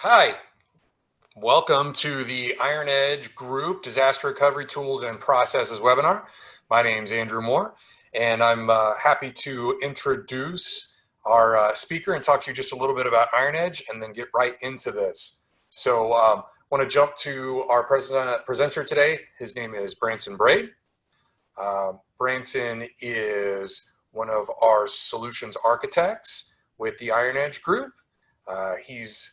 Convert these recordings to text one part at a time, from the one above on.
Hi, welcome to the IronEdge Group Disaster Recovery Tools and Processes webinar. My name is Andrew Moore, and I'm happy to introduce our speaker and talk to you just a little bit about IronEdge and then get right into this. So I want to jump to our presenter today. His name is Branson Braid. Branson is one of our solutions architects with the IronEdge Group. He's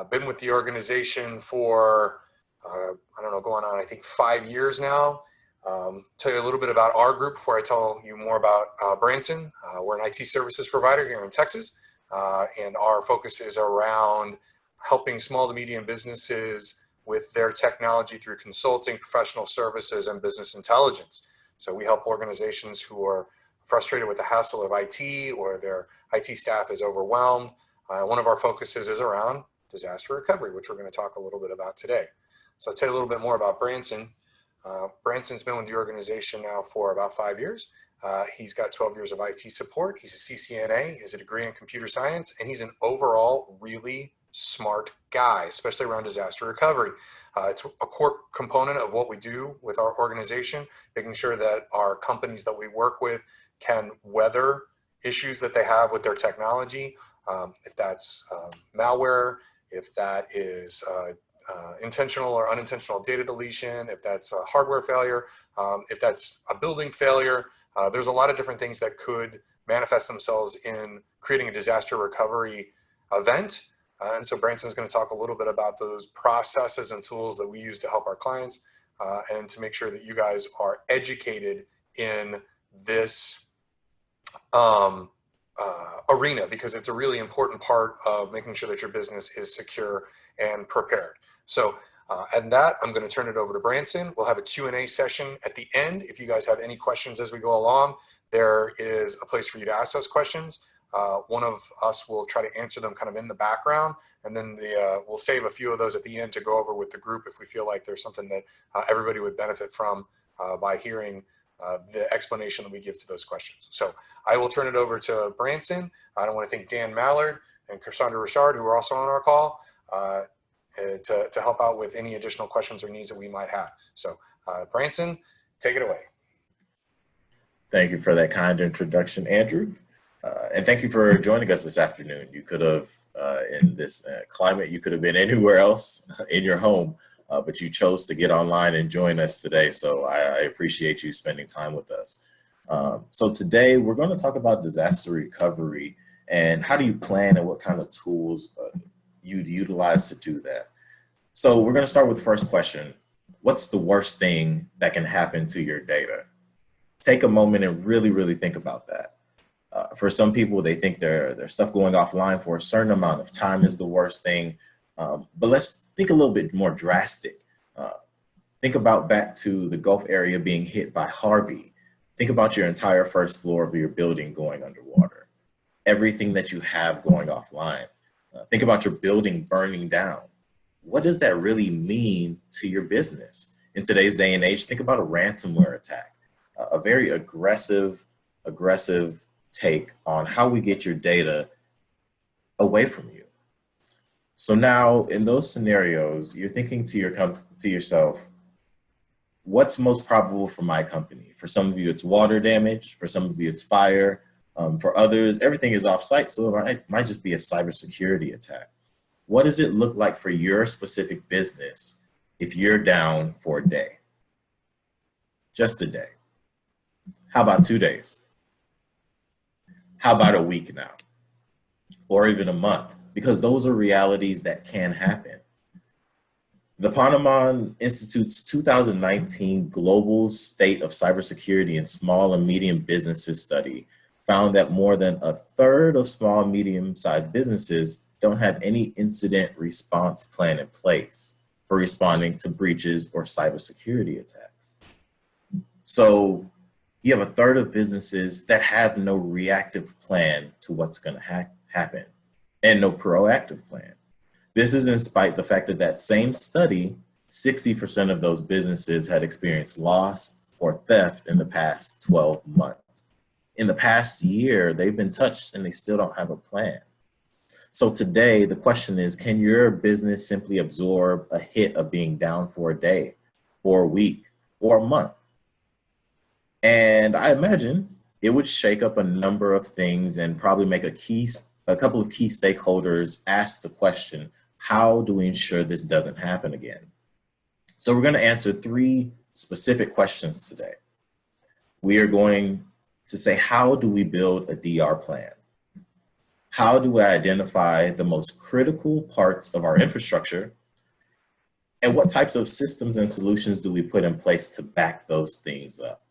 been with the organization for, I don't know, going on, I think 5 years now. Tell you a little bit about our group before I tell you more about Branson. We're an IT services provider here in Texas, and our focus is around helping small to medium businesses with their technology through consulting, professional services, and business intelligence. So we help organizations who are frustrated with the hassle of IT or their IT staff is overwhelmed. One of our focuses is around disaster recovery, which we're going to talk a little bit about today. So I'll tell you a little bit more about Branson. Branson's been with the organization now for about 5 years. He's got 12 years of IT support. He's a CCNA, he has a degree in computer science, and he's an overall really smart guy, especially around disaster recovery. It's a core component of what we do with our organization, making sure that our companies that we work with can weather issues that they have with their technology. If that's malware, if that is intentional or unintentional data deletion, if that's a hardware failure, if that's a building failure, there's a lot of different things that could manifest themselves in creating a disaster recovery event. And so Branson's going to talk a little bit about those processes and tools that we use to help our clients and to make sure that you guys are educated in this arena, because it's a really important part of making sure that your business is secure and prepared. So and that, I'm going to turn it over to Branson. We'll have a Q&A session at the end. If you guys have any questions as we go along, there is a place for you to ask those questions. One of us will try to answer them kind of in the background, and then we'll save a few of those at the end to go over with the group if we feel like there's something that everybody would benefit from by hearing the explanation that we give to those questions. So I will turn it over to Branson. I want to thank Dan Mallard and Cassandra Richard, who are also on our call, to help out with any additional questions or needs that we might have. So Branson, take it away. Thank you for that kind introduction, Andrew. And thank you for joining us this afternoon. You could have, in this climate, you could have been anywhere else in your home, but you chose to get online and join us today. So I appreciate you spending time with us. So today we're going to talk about disaster recovery and how do you plan and what kind of tools you'd utilize to do that. So we're going to start with the first question. What's the worst thing that can happen to your data? Take a moment and really think about that. For some people, they think their stuff going offline for a certain amount of time is the worst thing. But let's think a little bit more drastic. Think about back to the Gulf area being hit by Harvey. Think about your entire first floor of your building going underwater. Everything that you have going offline. Think about your building burning down. What does that really mean to your business? In today's day and age, think about a ransomware attack. A very aggressive take on how we get your data away from you. So now in those scenarios, you're thinking to yourself, what's most probable for my company? For some of you, it's water damage. For some of you, it's fire. For others, everything is off-site, so it might just be a cybersecurity attack. What does it look like for your specific business if you're down for a day? Just a day. How about 2 days? How about a week now? Or even a month? Because those are realities that can happen. The Ponemon Institute's 2019 Global State of Cybersecurity in Small and Medium Businesses study found that more than a third of small and medium-sized businesses don't have any incident response plan in place for responding to breaches or cybersecurity attacks. So you have a third of businesses that have no reactive plan to what's going to happen and no proactive plan. This is in spite of the fact that that same study, 60% of those businesses had experienced loss or theft in the past 12 months. In the past year, they've been touched and they still don't have a plan. So today, the question is, can your business simply absorb a hit of being down for a day or a week or a month? And I imagine it would shake up a number of things and probably make a couple of key stakeholders ask the question, how do we ensure this doesn't happen again? So we're going to answer 3 specific questions today. We are going to say, how do we build a DR plan? How do we identify the most critical parts of our infrastructure? And what types of systems and solutions do we put in place to back those things up?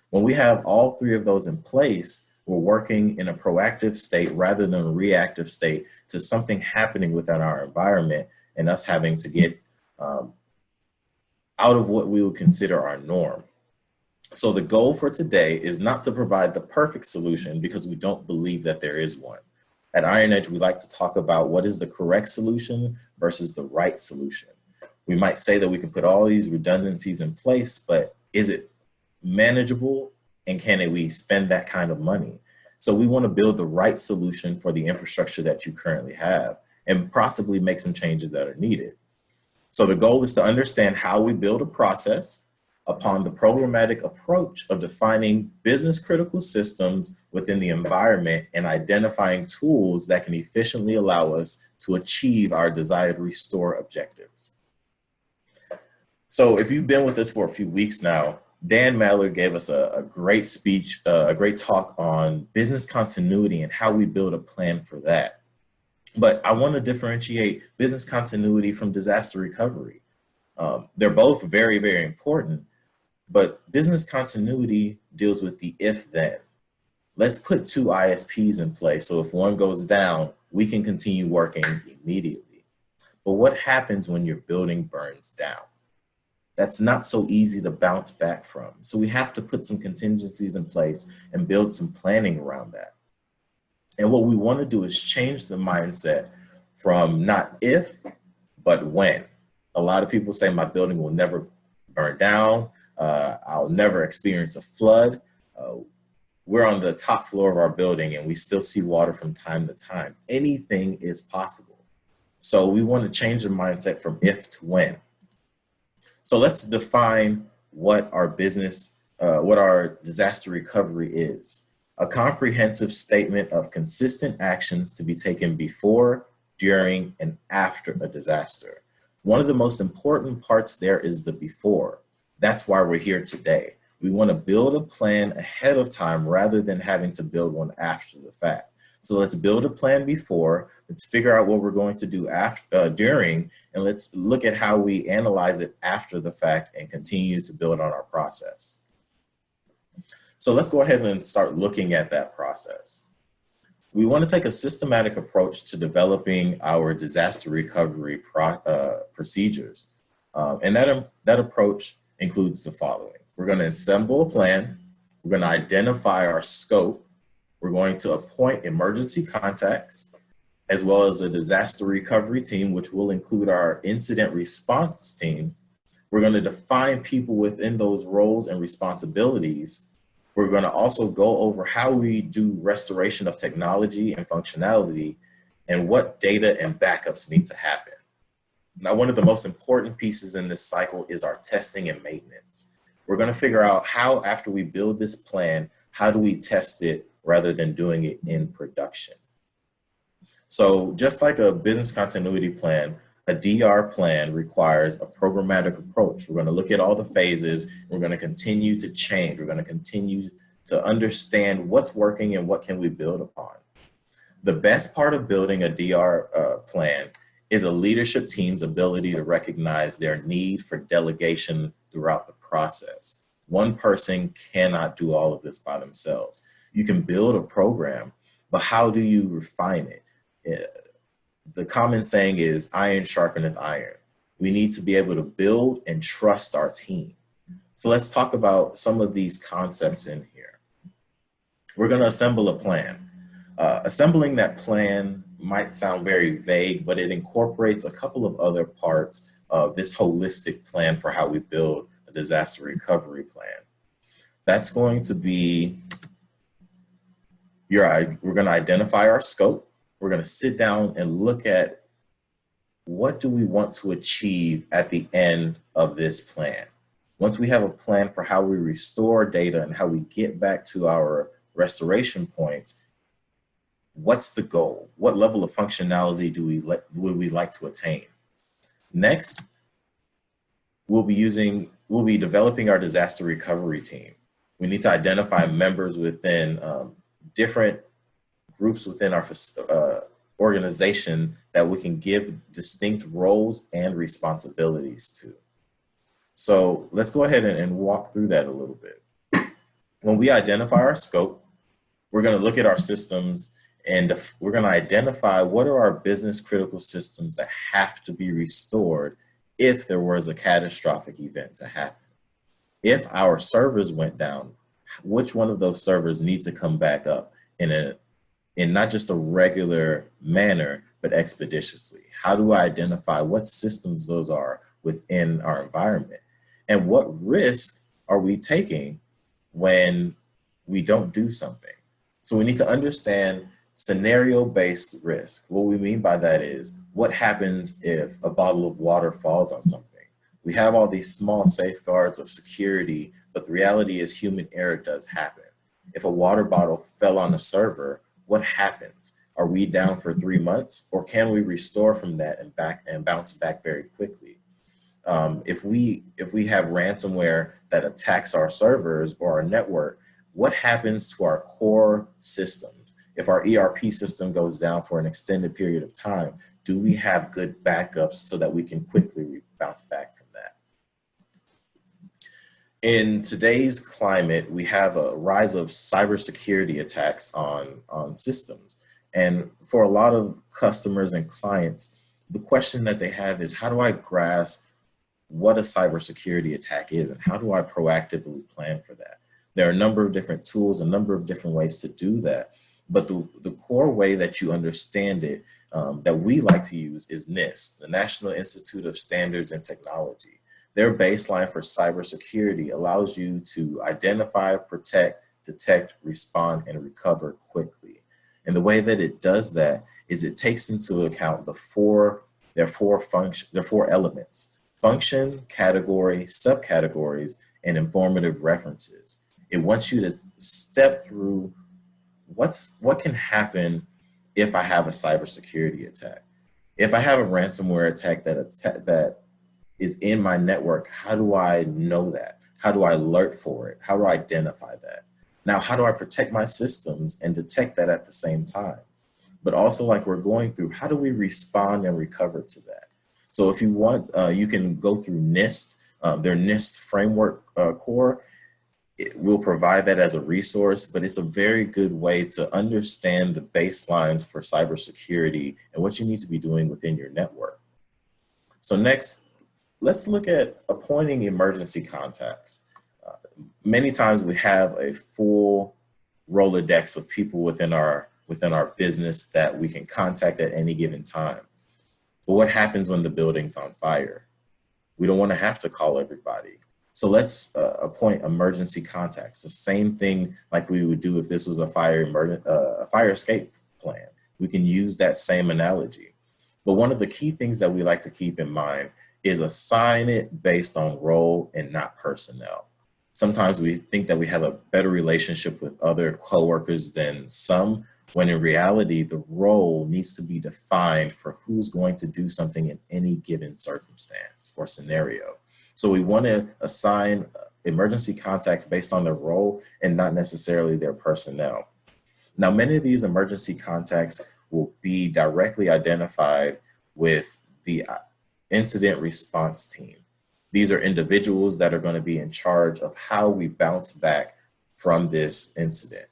When we have all 3 of those in place, we're working in a proactive state rather than a reactive state to something happening within our environment and us having to get out of what we would consider our norm. So the goal for today is not to provide the perfect solution, because we don't believe that there is one. At IronEdge, we like to talk about what is the correct solution versus the right solution. We might say that we can put all these redundancies in place, but is it manageable, and can we spend that kind of money? So we want to build the right solution for the infrastructure that you currently have and possibly make some changes that are needed. So the goal is to understand how we build a process upon the programmatic approach of defining business critical systems within the environment and identifying tools that can efficiently allow us to achieve our desired restore objectives. So if you've been with us for a few weeks now, Dan Mallard gave us a great speech, a great talk on business continuity and how we build a plan for that. But I want to differentiate business continuity from disaster recovery. They're both very, very important, but business continuity deals with the if-then. Let's put 2 ISPs in place, so if one goes down, we can continue working immediately. But what happens when your building burns down? That's not so easy to bounce back from. So we have to put some contingencies in place and build some planning around that. And what we want to do is change the mindset from not if, but when. A lot of people say my building will never burn down. I'll never experience a flood. We're on the top floor of our building and we still see water from time to time. Anything is possible. So we want to change the mindset from if to when. So let's define what our disaster recovery is. A comprehensive statement of consistent actions to be taken before, during, and after a disaster. One of the most important parts there is the before. That's why we're here today. We want to build a plan ahead of time rather than having to build one after the fact. So let's build a plan before, let's figure out what we're going to do during, and let's look at how we analyze it after the fact and continue to build on our process. So let's go ahead and start looking at that process. We want to take a systematic approach to developing our disaster recovery procedures. And that approach includes the following. We're going to assemble a plan. We're going to identify our scope. We're going to appoint emergency contacts, as well as a disaster recovery team, which will include our incident response team. We're going to define people within those roles and responsibilities. We're going to also go over how we do restoration of technology and functionality and what data and backups need to happen. Now, one of the most important pieces in this cycle is our testing and maintenance. We're going to figure out how, after we build this plan, how do we test it rather than doing it in production. So just like a business continuity plan, a DR plan requires a programmatic approach. We're going to look at all the phases. We're going to continue to change. We're going to continue to understand what's working and what can we build upon. The best part of building a DR plan is a leadership team's ability to recognize their need for delegation throughout the process. One person cannot do all of this by themselves. You can build a program, but how do you refine it? The common saying is iron sharpeneth iron. We need to be able to build and trust our team. So let's talk about some of these concepts in here. We're going to assemble a plan. Assembling that plan might sound very vague, but it incorporates a couple of other parts of this holistic plan for how we build a disaster recovery plan. That's going to be we're going to identify our scope. we're going to sit down and look at what do we want to achieve at the end of this plan. Once we have a plan for how we restore data and how we get back to our restoration points, what's the goal? What level of functionality would we like to attain? Next, we'll be developing our disaster recovery team. We need to identify members within different groups within our organization that we can give distinct roles and responsibilities to. So let's go ahead and walk through that a little bit. When we identify our scope, we're going to look at our systems and we're going to identify what are our business critical systems that have to be restored if there was a catastrophic event to happen. If our servers went down, which one of those servers needs to come back up in not just a regular manner, but expeditiously? How do I identify what systems those are within our environment? And what risk are we taking when we don't do something? So we need to understand scenario-based risk. What we mean by that is, what happens if a bottle of water falls on something? We have all these small safeguards of security, but the reality is human error does happen. If a water bottle fell on a server, what happens? Are we down for 3 months, or can we restore from that and bounce back very quickly? If we have ransomware that attacks our servers or our network, what happens to our core systems? If our ERP system goes down for an extended period of time, do we have good backups so that we can quickly bounce back from that? In today's climate, we have a rise of cybersecurity attacks on systems. And for a lot of customers and clients, the question that they have is, how do I grasp what a cybersecurity attack is, and how do I proactively plan for that? There are a number of different tools, a number of different ways to do that. But the core way that you understand it, that we like to use, is NIST, the National Institute of Standards and Technology. Their baseline for cybersecurity allows you to identify, protect, detect, respond, and recover quickly. And the way that it does that is it takes into account their four elements: function, category, subcategories, and informative references. It wants you to step through what can happen if I have a cybersecurity attack. If I have a ransomware attack that is in my network, how do I know that? How do I alert for it? How do I identify that? Now, how do I protect my systems and detect that at the same time? But also, like we're going through, how do we respond and recover to that? So if you want, you can go through NIST, their NIST framework core. It will provide that as a resource, but it's a very good way to understand the baselines for cybersecurity and what you need to be doing within your network. So next, let's look at appointing emergency contacts. Many times we have a full Rolodex of people within our business that we can contact at any given time. But what happens when the building's on fire? We don't want to have to call everybody. So let's appoint emergency contacts. The same thing like we would do if this was a fire escape plan. We can use that same analogy. But one of the key things that we like to keep in mind is assign it based on role and not personnel. Sometimes we think that we have a better relationship with other coworkers than some, when in reality, the role needs to be defined for who's going to do something in any given circumstance or scenario. So we want to assign emergency contacts based on their role and not necessarily their personnel. Now, many of these emergency contacts will be directly identified with the incident response team. These are individuals that are going to be in charge of how we bounce back from this incident.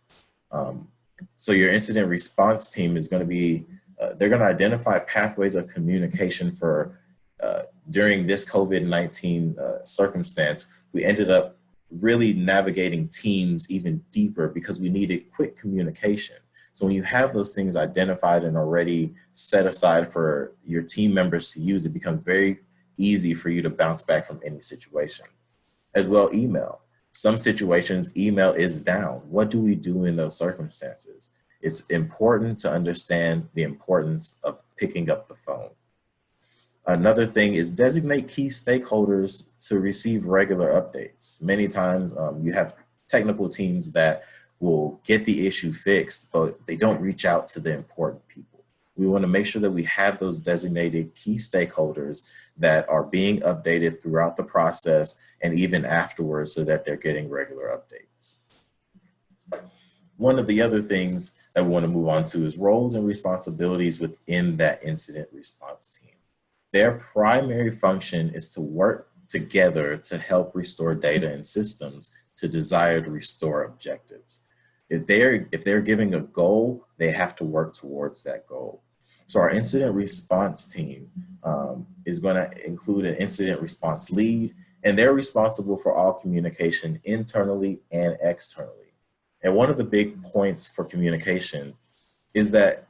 So your incident response team is going to be, they're going to identify pathways of communication for during this COVID-19 circumstance. We ended up really navigating Teams even deeper because we needed quick communication. So when you have those things identified and already set aside for your team members to use, it becomes very easy for you to bounce back from any situation. As well, email. Some situations, email is down. What do we do in those circumstances? It's important to understand the importance of picking up the phone. Another thing is designate key stakeholders to receive regular updates. Many times you have technical teams that will get the issue fixed, but they don't reach out to the important people. We want to make sure that we have those designated key stakeholders that are being updated throughout the process and even afterwards so that they're getting regular updates. One of the other things that we want to move on to is roles and responsibilities within that incident response team. Their primary function is to work together to help restore data and systems to desired restore objectives. If they're giving a goal, they have to work towards that goal. So our incident response team is going to include an incident response lead, and they're responsible for all communication internally and externally. And one of the big points for communication is that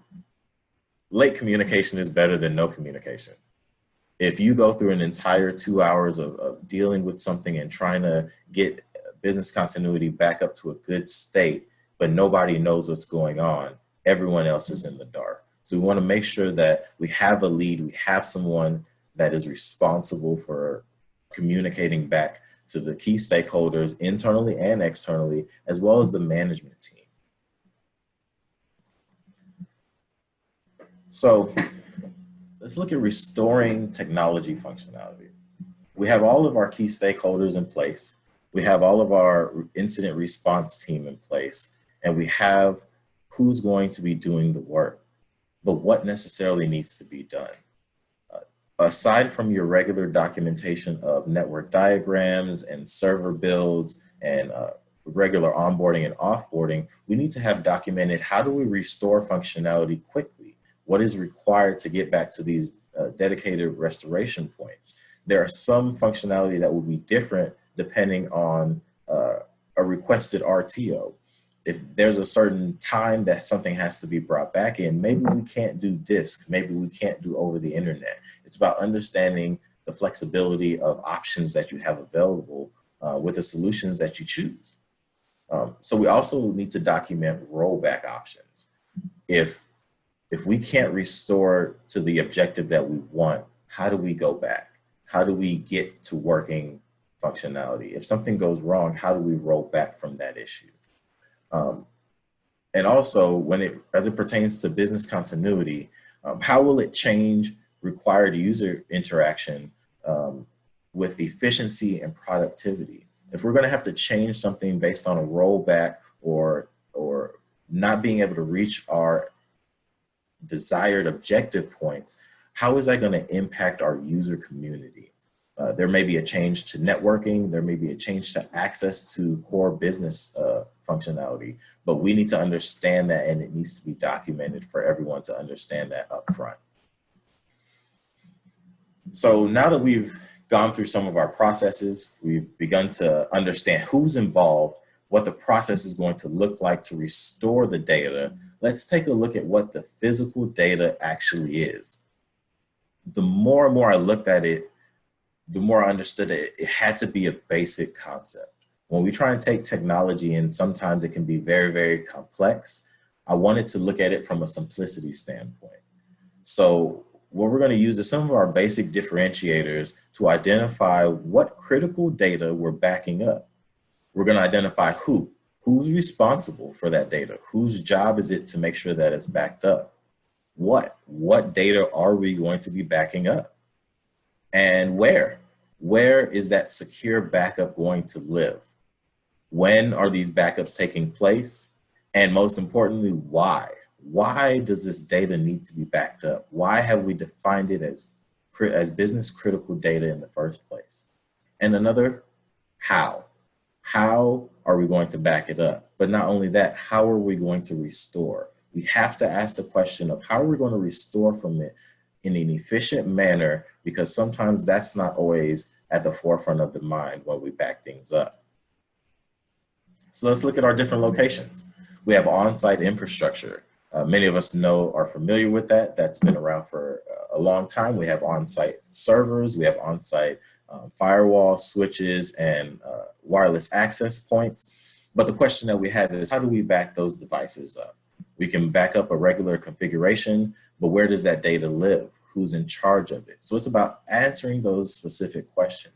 late communication is better than no communication. If you go through an entire 2 hours of dealing with something and trying to get business continuity back up to a good state, but nobody knows what's going on, everyone else is in the dark. So we want to make sure that we have a lead, we have someone that is responsible for communicating back to the key stakeholders internally and externally, as well as the management team. So let's look at restoring technology functionality. We have all of our key stakeholders in place. We have all of our incident response team in place, and we have who's going to be doing the work. But what necessarily needs to be done? Aside from your regular documentation of network diagrams and server builds and regular onboarding and offboarding, we need to have documented how do we restore functionality quickly? What is required to get back to these dedicated restoration points? There are some functionality that will be different depending on a requested RTO. If there's a certain time that something has to be brought back in, maybe we can't do disk, maybe we can't do over the internet. It's about understanding the flexibility of options that you have available with the solutions that you choose. So we also need to document rollback options. If we can't restore to the objective that we want, how do we go back? How do we get to working functionality? If something goes wrong, how do we roll back from that issue? And also, as it pertains to business continuity, how will it change required user interaction with efficiency and productivity? If we're going to have to change something based on a rollback or not being able to reach our desired objective points, how is that going to impact our user community? There may be a change to networking, there may be a change to access to core business functionality, but we need to understand that, and it needs to be documented for everyone to understand that up front. So now that we've gone through some of our processes, we've begun to understand who's involved, what the process is going to look like to restore the data. Let's take a look at what the physical data actually is. The more and more I looked at it, the more I understood it had to be a basic concept. When we try and take technology, and sometimes it can be very, very complex, I wanted to look at it from a simplicity standpoint. So what we're going to use is some of our basic differentiators to identify what critical data we're backing up. We're going to identify who's responsible for that data, whose job is it to make sure that it's backed up, what data are we going to be backing up, and where is that secure backup going to live? When are these backups taking place? And most importantly, why? Why does this data need to be backed up? Why have we defined it as business critical data in the first place? And another, how? How are we going to back it up? But not only that, how are we going to restore? We have to ask the question of how are we going to restore from it in an efficient manner, because sometimes that's not always at the forefront of the mind when we back things up. So let's look at our different locations. We have on-site infrastructure. Many of us are familiar with that. That's been around for a long time. We have on-site servers, we have on-site firewall switches and wireless access points. But the question that we have is, how do we back those devices up? We can back up a regular configuration, but where does that data live? Who's in charge of it? So it's about answering those specific questions.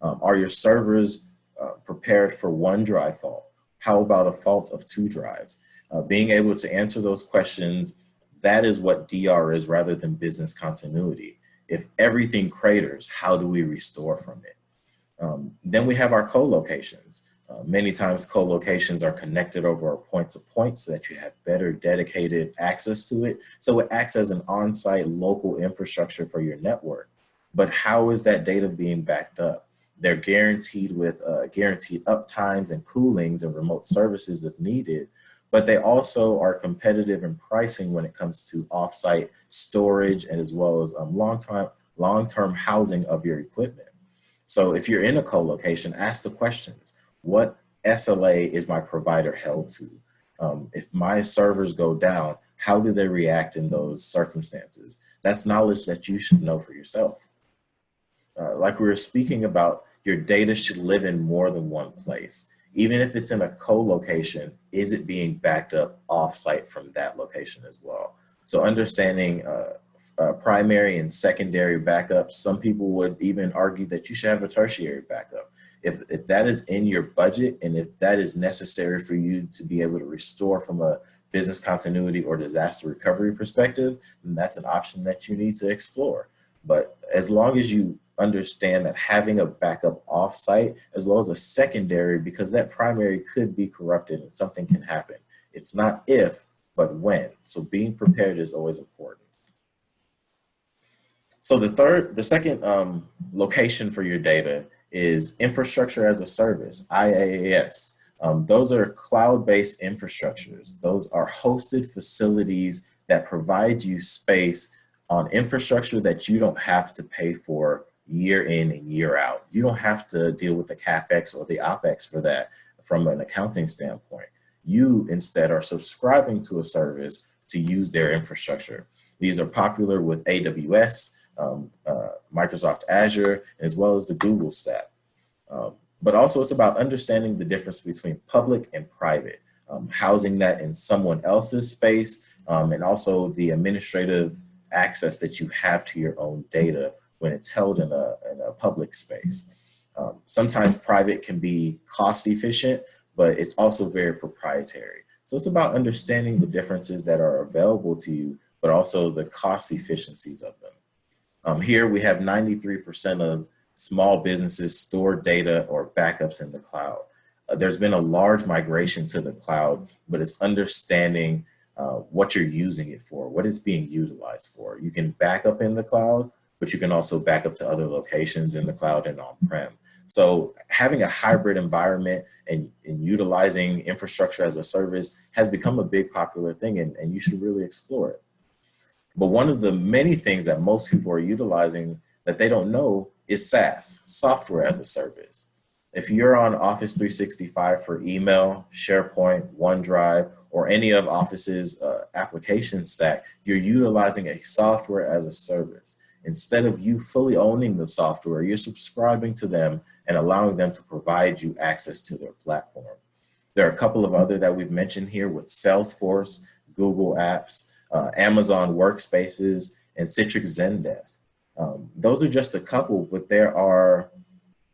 Are your servers prepared for one drive fault? How about a fault of 2 drives? Being able to answer those questions, that is what DR is rather than business continuity. If everything craters, how do we restore from it? Then we have our co-locations. Many times co-locations are connected over a point-to-point so that you have better dedicated access to it. So it acts as an on-site local infrastructure for your network. But how is that data being backed up? They're guaranteed with guaranteed uptimes and coolings and remote services if needed, but they also are competitive in pricing when it comes to offsite storage and as well as long-term housing of your equipment. So if you're in a co-location, ask the questions. What SLA is my provider held to? If my servers go down, how do they react in those circumstances? That's knowledge that you should know for yourself. Like we were speaking about, your data should live in more than one place. Even if it's in a co-location, is it being backed up off-site from that location as well? So understanding primary and secondary backups, some people would even argue that you should have a tertiary backup. If that is in your budget and if that is necessary for you to be able to restore from a business continuity or disaster recovery perspective, then that's an option that you need to explore. But as long as you understand that having a backup offsite as well as a secondary, because that primary could be corrupted and something can happen. It's not if, but when. So being prepared is always important. So the second location for your data is infrastructure as a service, IaaS. Those are cloud-based infrastructures. Those are hosted facilities that provide you space on infrastructure that you don't have to pay for year in and year out. You don't have to deal with the CapEx or the OpEx for that from an accounting standpoint. You instead are subscribing to a service to use their infrastructure. These are popular with AWS, Microsoft Azure, as well as the Google stack. But also it's about understanding the difference between public and private, housing that in someone else's space, and also the administrative access that you have to your own data when it's held in a public space. Sometimes private can be cost efficient, but it's also very proprietary. So it's about understanding the differences that are available to you, but also the cost efficiencies of them. Here we have 93% of small businesses store data or backups in the cloud. There's been a large migration to the cloud, but it's understanding what you're using it for, what it's being utilized for. You can back up in the cloud, but you can also back up to other locations in the cloud and on-prem. So having a hybrid environment and utilizing infrastructure as a service has become a big popular thing, and you should really explore it. But one of the many things that most people are utilizing that they don't know is SaaS, software as a service. If you're on Office 365 for email, SharePoint, OneDrive, or any of Office's application stack, you're utilizing a software as a service. Instead of you fully owning the software, you're subscribing to them and allowing them to provide you access to their platform. There are a couple of other that we've mentioned here with Salesforce, Google Apps, Amazon Workspaces, and Citrix Zendesk. Those are just a couple, but there are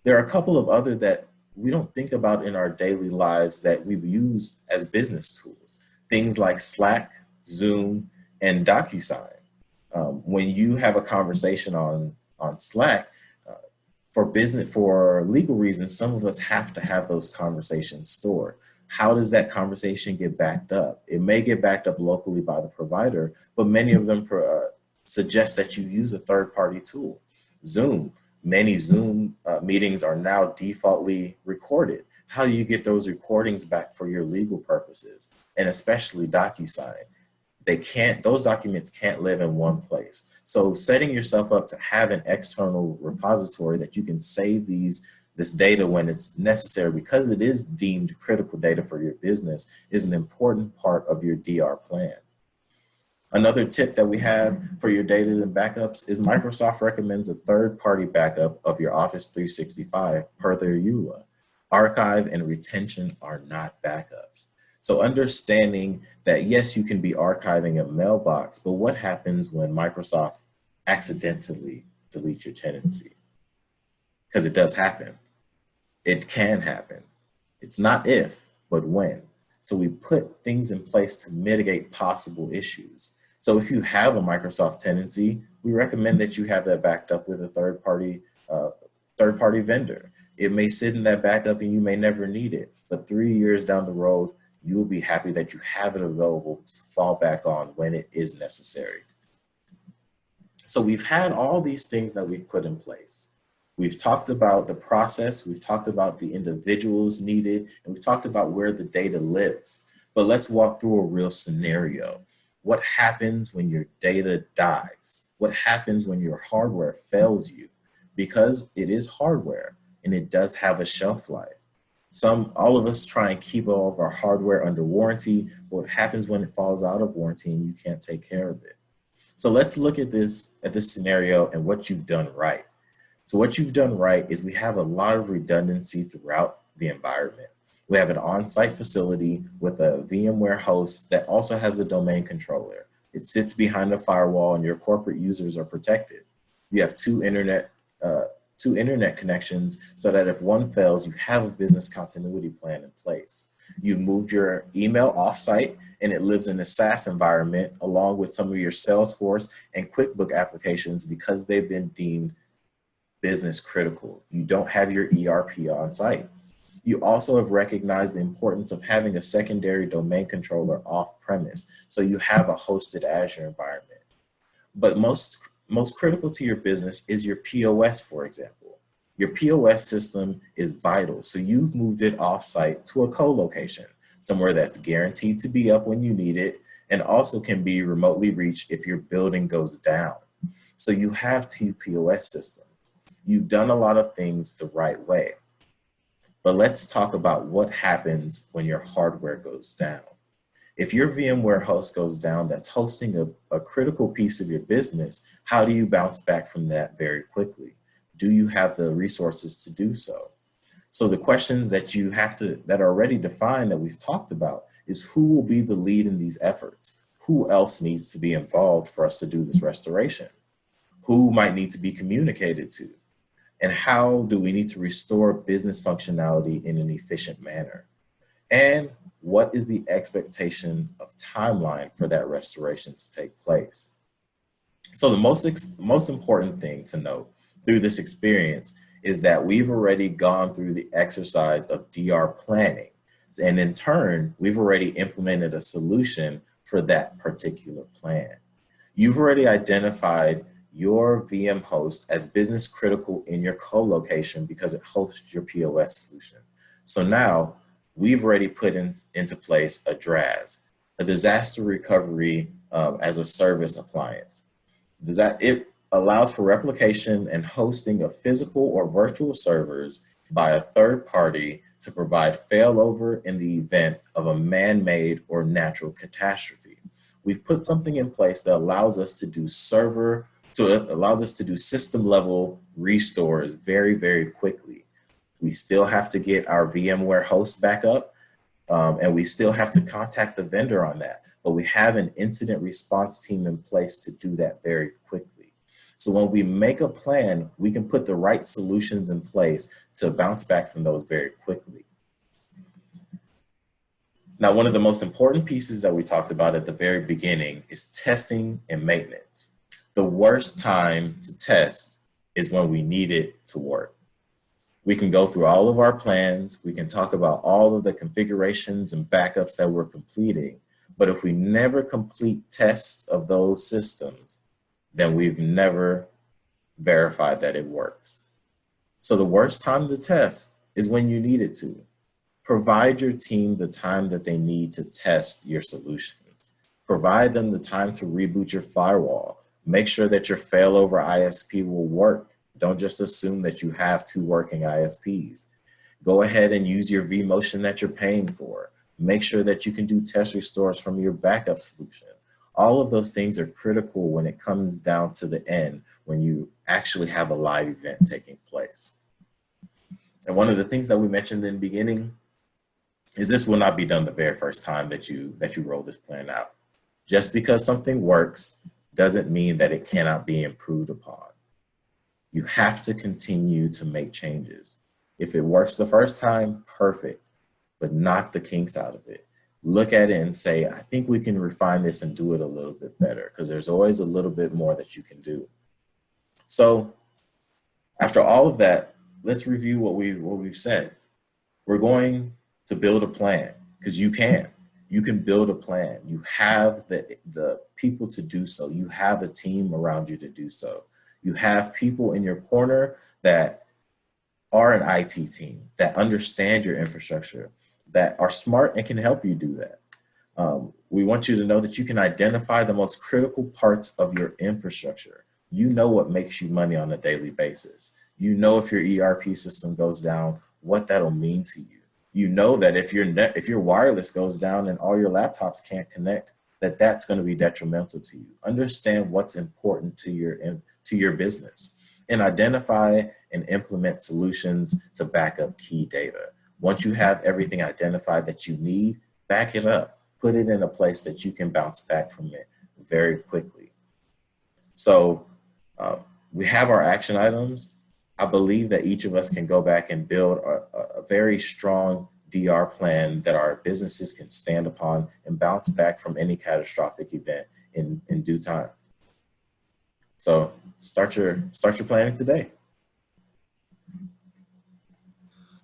a couple of other that we don't think about in our daily lives that we use as business tools. Things like Slack, Zoom, and DocuSign. When you have a conversation on Slack, for legal reasons, some of us have to have those conversations stored. How does that conversation get backed up? It may get backed up locally by the provider, but many of them suggest that you use a third-party tool. Zoom. Many Zoom meetings are now defaultly recorded. How do you get those recordings back for your legal purposes? And especially DocuSign. Those documents can't live in one place. So setting yourself up to have an external repository that you can save this data when it's necessary, because it is deemed critical data for your business, is an important part of your DR plan. Another tip that we have for your data and backups is Microsoft recommends a third-party backup of your Office 365 per their EULA. Archive and retention are not backups. So understanding that, yes, you can be archiving a mailbox, but what happens when Microsoft accidentally deletes your tenancy? Because it does happen. It can happen. It's not if, but when. So we put things in place to mitigate possible issues. So if you have a Microsoft tenancy, we recommend that you have that backed up with a third-party vendor. It may sit in that backup and you may never need it, but 3 years down the road, you'll be happy that you have it available to fall back on when it is necessary. So we've had all these things that we've put in place. We've talked about the process, we've talked about the individuals needed, and we've talked about where the data lives. But let's walk through a real scenario. What happens when your data dies? What happens when your hardware fails you? Because it is hardware and it does have a shelf life. All of us try and keep all of our hardware under warranty, but what happens when it falls out of warranty and you can't take care of it? So let's look at this scenario and what you've done right. So what you've done right is we have a lot of redundancy throughout the environment. We have an on-site facility with a VMware host that also has a domain controller. It sits behind a firewall and your corporate users are protected. You have two internet connections so that if one fails, you have a business continuity plan in place. You've moved your email offsite and it lives in a SaaS environment along with some of your Salesforce and QuickBook applications because they've been deemed business critical. You don't have your ERP on site. You also have recognized the importance of having a secondary domain controller off premise, so you have a hosted Azure environment. But most critical to your business is your POS, for example. Your POS system is vital, so you've moved it off-site to a co-location, somewhere that's guaranteed to be up when you need it, and also can be remotely reached if your building goes down. So you have two POS systems. You've done a lot of things the right way. But let's talk about what happens when your hardware goes down. If your VMware host goes down that's hosting a critical piece of your business, how do you bounce back from that very quickly? Do you have the resources to do so? So the questions that that are already defined that we've talked about is who will be the lead in these efforts? Who else needs to be involved for us to do this restoration? Who might need to be communicated to? And how do we need to restore business functionality in an efficient manner? And what is the expectation of timeline for that restoration to take place? So the most important thing to note through this experience is that we've already gone through the exercise of DR planning. And in turn, we've already implemented a solution for that particular plan. You've already identified your VM host as business critical in your co-location because it hosts your POS solution. So now we've already put into place a DRaaS, a disaster recovery as a service appliance. It allows for replication and hosting of physical or virtual servers by a third party to provide failover in the event of a man-made or natural catastrophe. We've put something in place that allows us to do system level restores very, very quickly. We still have to get our VMware host back up and we still have to contact the vendor on that, but we have an incident response team in place to do that very quickly. So when we make a plan, we can put the right solutions in place to bounce back from those very quickly. Now, one of the most important pieces that we talked about at the very beginning is testing and maintenance. The worst time to test is when we need it to work. We can go through all of our plans. We can talk about all of the configurations and backups that we're completing. But if we never complete tests of those systems, then we've never verified that it works. So the worst time to test is when you need it to. Provide your team the time that they need to test your solutions. Provide them the time to reboot your firewall. Make sure that your failover ISP will work. Don't just assume that you have two working ISPs. Go ahead and use your vMotion that you're paying for. Make sure that you can do test restores from your backup solution. All of those things are critical when it comes down to the end, when you actually have a live event taking place. And one of the things that we mentioned in the beginning is this will not be done the very first time that you roll this plan out. Just because something works doesn't mean that it cannot be improved upon. You have to continue to make changes. If it works the first time, perfect, but knock the kinks out of it. Look at it and say, I think we can refine this and do it a little bit better, because there's always a little bit more that you can do. So after all of that, let's review what we've said. We're going to build a plan, because you can build a plan. You have the people to do so. You have a team around you to do so. You have people in your corner that are an IT team, that understand your infrastructure, that are smart and can help you do that. We want you to know that you can identify the most critical parts of your infrastructure. You know what makes you money on a daily basis. You know if your ERP system goes down, what that'll mean to you. You know that if your wireless goes down and all your laptops can't connect, that's going to be detrimental to you. Understand what's important to your business, and identify and implement solutions to back up key data. Once you have everything identified that you need, back it up. Put it in a place that you can bounce back from it very quickly. So we have our action items. I believe that each of us can go back and build a very strong DR plan that our businesses can stand upon and bounce back from any catastrophic event in due time. So start your planning today.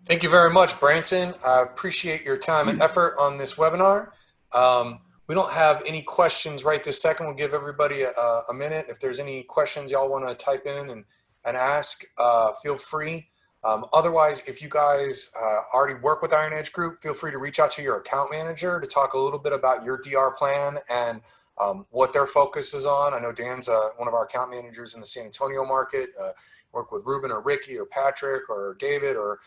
Thank you very much, Branson. I appreciate your time and effort on this webinar. We don't have any questions right this second. We'll give everybody a minute. If there's any questions y'all want to type in and ask, feel free. Otherwise, if you guys already work with IronEdge Group, feel free to reach out to your account manager to talk a little bit about your DR plan and what their focus is on. I know Dan's one of our account managers in the San Antonio market. Work with Ruben or Ricky or Patrick or David or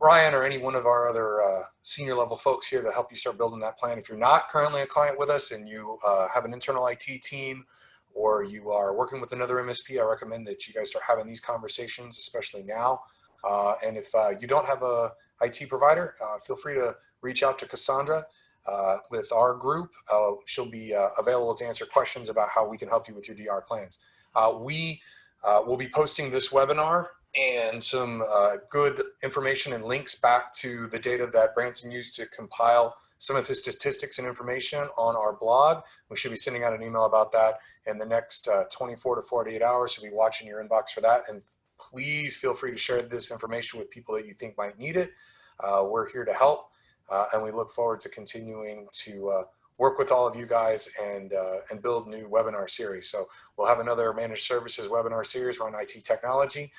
Ryan or any one of our other senior level folks here to help you start building that plan. If you're not currently a client with us and you have an internal IT team or you are working with another MSP, I recommend that you guys start having these conversations, especially now. And if you don't have a IT provider, feel free to reach out to Cassandra with our group. She'll be available to answer questions about how we can help you with your DR plans. We will be posting this webinar and some good information and links back to the data that Branson used to compile some of his statistics and information on our blog. We should be sending out an email about that in the next 24 to 48 hours. So be watching your inbox for that. And please feel free to share this information with people that you think might need it. We're here to help, and we look forward to continuing to work with all of you guys and build new webinar series. So we'll have another managed services webinar series around IT technology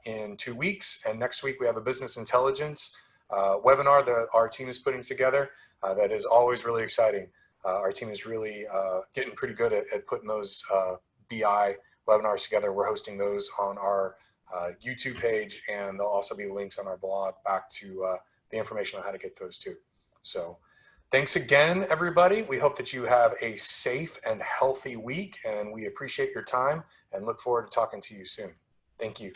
in 2 weeks. And next week we have a business intelligence webinar that our team is putting together that is always really exciting. Our team is really getting pretty good at putting those BI webinars together. We're hosting those on our YouTube page, and there'll also be links on our blog back to the information on how to get those too. So thanks again, everybody. We hope that you have a safe and healthy week, and we appreciate your time and look forward to talking to you soon. Thank you.